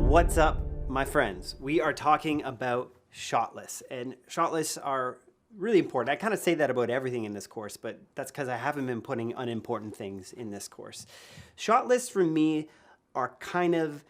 What's up, my friends? We are talking about shot lists, and shot lists are really important. I kind of say that about everything in this course, but that's because I haven't been putting unimportant things in this course. Shot lists for me are kind of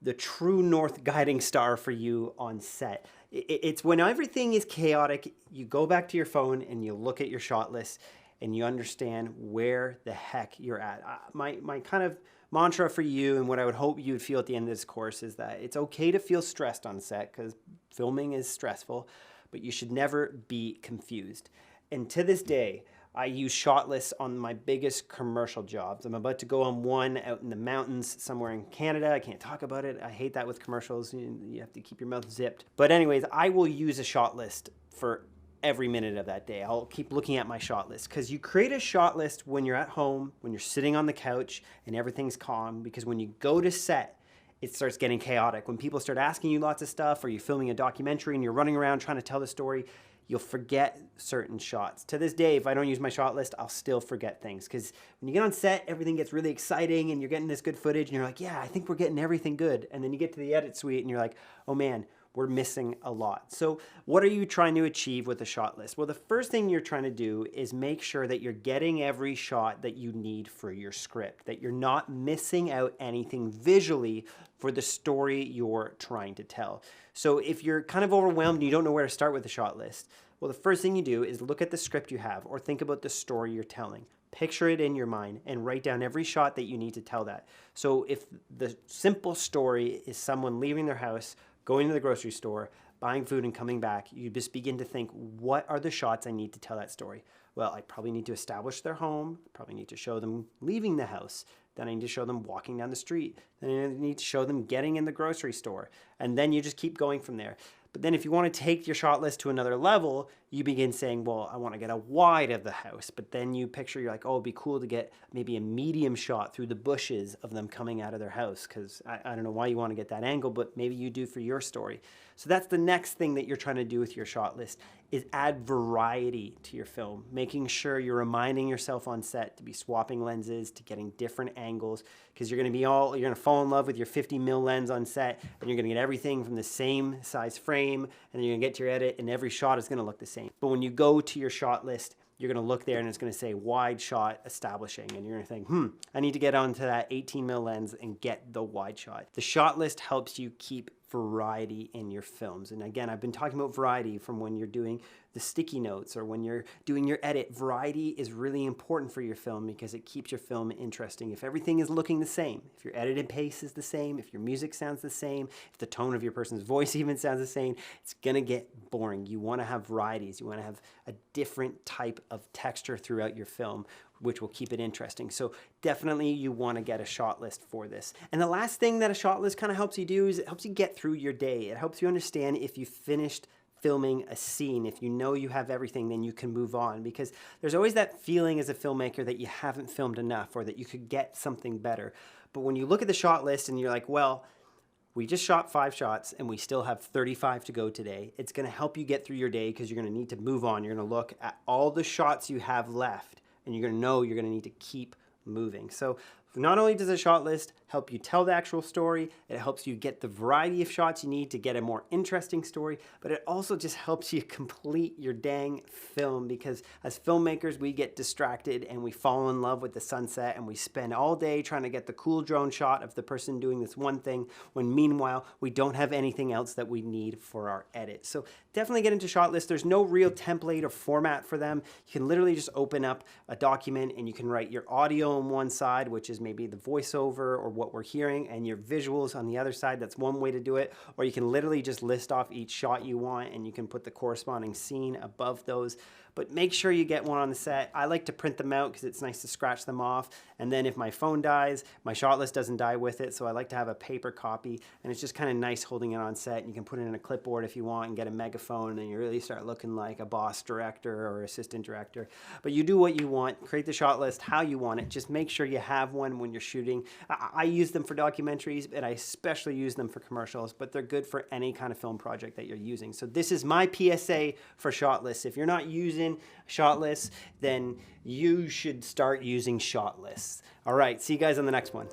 the true north guiding star for you on set. It's when everything is chaotic, you go back to your phone and you look at your shot list and you understand where the heck you're at. My kind of mantra for you, and what I would hope you would feel at the end of this course, is that it's okay to feel stressed on set because filming is stressful, but you should never be confused. And to this day, I use shot lists on my biggest commercial jobs. I'm about to go on one out in the mountains somewhere in Canada. I can't talk about it. I hate that with commercials. You have to keep your mouth zipped. But anyways, I will use a shot list for every minute of that day. I'll keep looking at my shot list, because you create a shot list when you're at home, when you're sitting on the couch and everything's calm, because when you go to set, it starts getting chaotic. When people start asking you lots of stuff, or you're filming a documentary and you're running around trying to tell the story, you'll forget certain shots. To this day, if I don't use my shot list, I'll still forget things, because when you get on set, everything gets really exciting and you're getting this good footage and you're like, yeah, I think we're getting everything good. And then you get to the edit suite and you're like, oh man, we're missing a lot. So what are you trying to achieve with a shot list? Well, the first thing you're trying to do is make sure that you're getting every shot that you need for your script, that you're not missing out anything visually for the story you're trying to tell. So if you're kind of overwhelmed and you don't know where to start with the shot list, well, the first thing you do is look at the script you have, or think about the story you're telling. Picture it in your mind and write down every shot that you need to tell that. So if the simple story is someone leaving their house, going to the grocery store, buying food and coming back, you just begin to think, what are the shots I need to tell that story? Well, I probably need to establish their home, probably need to show them leaving the house, then I need to show them walking down the street, then I need to show them getting in the grocery store, and then you just keep going from there. But then if you want to take your shot list to another level, you begin saying, well, I want to get a wide of the house. But then you picture, you're like, oh, it'd be cool to get maybe a medium shot through the bushes of them coming out of their house, because I don't know why you want to get that angle, but maybe you do for your story. So that's the next thing that you're trying to do with your shot list, is add variety to your film, making sure you're reminding yourself on set to be swapping lenses, to getting different angles, because you're going to fall in love with your 50mm lens on set, and you're going to get everything from the same size frame, and then you're going to get to your edit, and every shot is going to look the same. But when you go to your shot list, you're going to look there and it's going to say wide shot establishing, and you're going to think, I need to get onto that 18mm lens and get the wide shot. The shot list helps you keep variety in your films. And again, I've been talking about variety from when you're doing the sticky notes or when you're doing your edit. Variety is really important for your film because it keeps your film interesting. If everything is looking the same, if your edited pace is the same, if your music sounds the same, if the tone of your person's voice even sounds the same, it's gonna get boring. You wanna have varieties. You wanna have a different type of texture throughout your film, which will keep it interesting. So definitely you want to get a shot list for this. And the last thing that a shot list kind of helps you do is it helps you get through your day. It helps you understand if you finished filming a scene. If you know you have everything, then you can move on, because there's always that feeling as a filmmaker that you haven't filmed enough or that you could get something better. But when you look at the shot list and you're like, well, we just shot 5 shots and we still have 35 to go today, it's going to help you get through your day, because you're going to need to move on. You're going to look at all the shots you have left, and you're going to know you're going to need to keep moving. So not only does a shot list help you tell the actual story, it helps you get the variety of shots you need to get a more interesting story, but it also just helps you complete your dang film, because as filmmakers, we get distracted and we fall in love with the sunset and we spend all day trying to get the cool drone shot of the person doing this one thing, when meanwhile, we don't have anything else that we need for our edit. So definitely get into shot lists. There's no real template or format for them. You can literally just open up a document and you can write your audio on one side, which is maybe the voiceover or what we're hearing, and your visuals on the other side. That's one way to do it. Or you can literally just list off each shot you want and you can put the corresponding scene above those. But make sure you get one on the set. I like to print them out because it's nice to scratch them off. And then if my phone dies, my shot list doesn't die with it. So I like to have a paper copy, and it's just kind of nice holding it on set. And you can put it in a clipboard if you want and get a megaphone, and you really start looking like a boss director or assistant director. But you do what you want. Create the shot list how you want it. Just make sure you have one when you're shooting. I use them for documentaries, and I especially use them for commercials, but they're good for any kind of film project that you're using. So this is my PSA for shot lists. If you're not using shot lists, then you should start using shot lists. All right, see you guys on the next one.